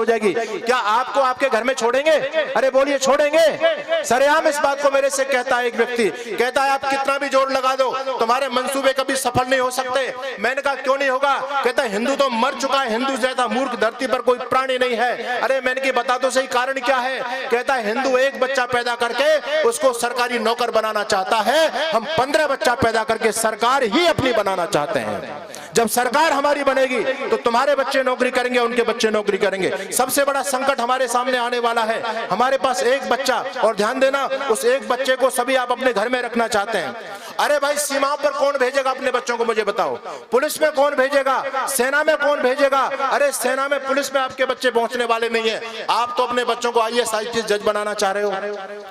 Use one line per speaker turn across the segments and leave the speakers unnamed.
हो जाएगी, क्या आपको आपके घर में छोड़ेंगे? अरे बोलिए, छोड़ेंगे? सरेआम इस बात को मेरे से कहता है एक व्यक्ति, कहता है आप कितना भी जोर लगा दो तुम्हारे मंसूबे कभी सफल नहीं हो सकते। मैंने कहा क्यों नहीं होगा? कहता है हिंदू तो मर चुका है, हिंदू जैसा मूर्ख धरती पर कोई प्राणी नहीं है। अरे मैंने कहा बता दो सही कारण क्या है? कहता है हिंदू एक बच्चा पैदा करके उसको सरकारी नौकर बनाना चाहता है, हम 15 बच्चा पैदा करके सरकार ही अपनी बनाना चाहते हैं। जब सरकार हमारी बनेगी तो तुम्हारे बच्चे नौकरी करेंगे, उनके बच्चे नौकरी करेंगे। सबसे बड़ा संकट हमारे सामने आने वाला है। हमारे पास एक बच्चा, और ध्यान देना उस एक बच्चे को सभी आप अपने घर में रखना चाहते हैं। अरे भाई सीमाओं पर कौन भेजेगा अपने बच्चों को? मुझे बताओ। पुलिस में कौन भेजेगा? सेना में कौन भेजेगा? अरे सेना में पुलिस में आपके बच्चे पहुंचने वाले नहीं है। आप तो अपने बच्चों को IAS IPS जज बनाना चाह रहे हो,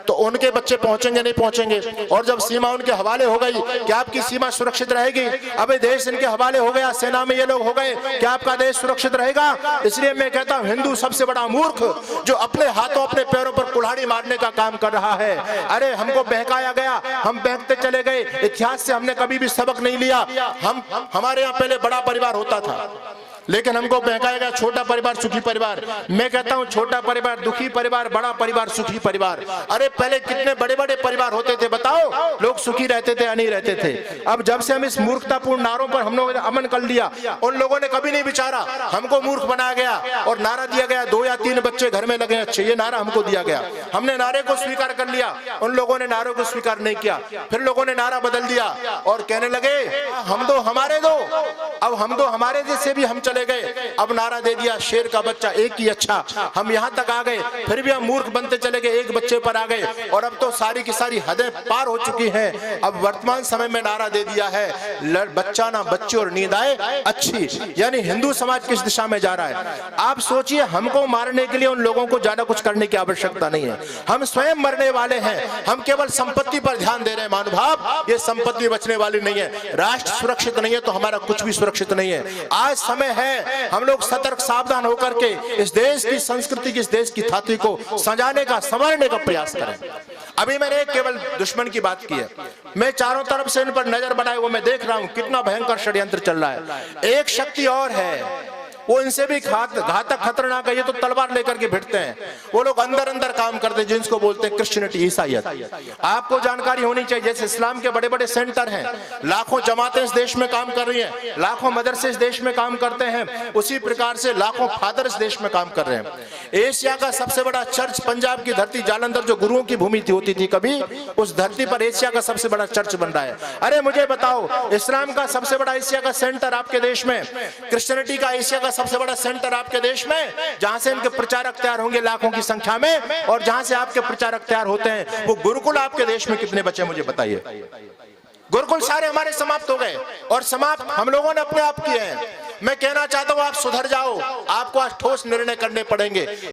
तो उनके बच्चे पहुंचेंगे नहीं पहुंचेंगे? और जब सीमा उनके हवाले हो गई, क्या आपकी सीमा सुरक्षित रहेगी? अबे देश इनके हवाले हो गया, सेना में ये लोग हो गए, क्या आपका देश सुरक्षित रहेगा? इसलिए मैं कहता हूं हिंदू सबसे बड़ा मूर्ख जो अपने हाथों अपने पैरों पर कुल्हाड़ी मारने का काम कर रहा है। अरे हमको बहकाया गया, हम बहकते चले गए। इतिहास से हमने कभी भी सबक नहीं लिया। हमारे यहाँ पहले बड़ा परिवार होता था, लेकिन हमको बहकाया गया छोटा परिवार सुखी परिवार। मैं कहता हूं छोटा परिवार दुखी परिवार, बड़ा परिवार सुखी परिवार। अरे पहले कितने बड़े बड़े परिवार होते थे, बताओ, लोग सुखी रहते थे या नहीं रहते थे? अब जब से हम इस मूर्खतापूर्ण नारों पर हम लोगों ने अमन कर लिया, उन लोगों ने कभी नहीं विचारा, हमको मूर्ख बनाया गया और नारा दिया गया 2 या 3 बच्चे घर में लगे अच्छे, ये नारा हमको दिया गया। हमने नारे को स्वीकार कर लिया, उन लोगों ने नारों को स्वीकार नहीं किया। फिर लोगों ने नारा बदल दिया और कहने लगे हम दो हमारे दो, अब हम दो हमारे जैसे भी हम चले गए। अब नारा दे दिया शेर का बच्चा एक ही अच्छा, हम यहां तक आ गए। फिर भी हम मूर्ख बनते चले गए, एक बच्चे पर आ गए और अब तो सारी की सारी हदें पार हो चुकी हैं। अब वर्तमान समय में नारा दे दिया है बच्चा ना बच्चे और नींद आए अच्छी, यानी हिंदू समाज किस दिशा में जा रहा है? आप सोचिए, हमको मारने के लिए उन लोगों को ज्यादा कुछ करने की आवश्यकता नहीं है, हम स्वयं मरने वाले हैं। हम केवल संपत्ति पर ध्यान दे रहे हैं। महानुभाव, ये संपत्ति बचने वाली नहीं है। राष्ट्र सुरक्षित नहीं है तो हमारा कुछ भी सुरक्षित नहीं है। आज समय है हम लोग सतर्क सावधान होकर के इस देश की संस्कृति की, इस देश की थाती को सजाने का, संवारने का प्रयास करें। अभी मैंने केवल दुश्मन की बात की है, मैं चारों तरफ से इन पर नजर बनाए वो मैं देख रहा हूं कितना भयंकर षड्यंत्र चल रहा है। एक शक्ति और है, वो इनसे भी घातक खतरनाक है। ये तो तलवार लेकर के भिड़ते हैं, वो लोग अंदर अंदर काम करते हैं जिनको बोलते हैं क्रिश्चियनिटी, ईसाईयत। आपको जानकारी होनी चाहिए, जैसे इस्लाम के बड़े बड़े सेंटर हैं, लाखों जमातें इस देश में काम कर रही हैं, लाखों मदरसे इस देश में काम करते हैं, उसी प्रकार से लाखों फादर इस देश में काम कर रहे हैं। एशिया का सबसे बड़ा चर्च पंजाब की धरती जालंधर जो गुरुओं की भूमि थी होती थी कभी, उस धरती पर एशिया का सबसे बड़ा चर्च बन रहा है। अरे मुझे बताओ, इस्लाम का सबसे बड़ा एशिया का सेंटर आपके देश में, क्रिश्चियनिटी का एशिया का सबसे बड़ा सेंटर आपके देश में, जहां से इनके प्रचारक तैयार होंगे लाखों की संख्या में, और जहां से आपके प्रचारक तैयार होते हैं, वो गुरुकुल आपके देश में कितने बचे मुझे बताइए? गुरुकुल सारे हमारे समाप्त हो गए, और समाप्त हम लोगों ने अपने आप किए हैं। मैं कहना चाहता हूं आप सुधर जाओ, आपको आज ठोस निर्णय करने पड़ेंगे।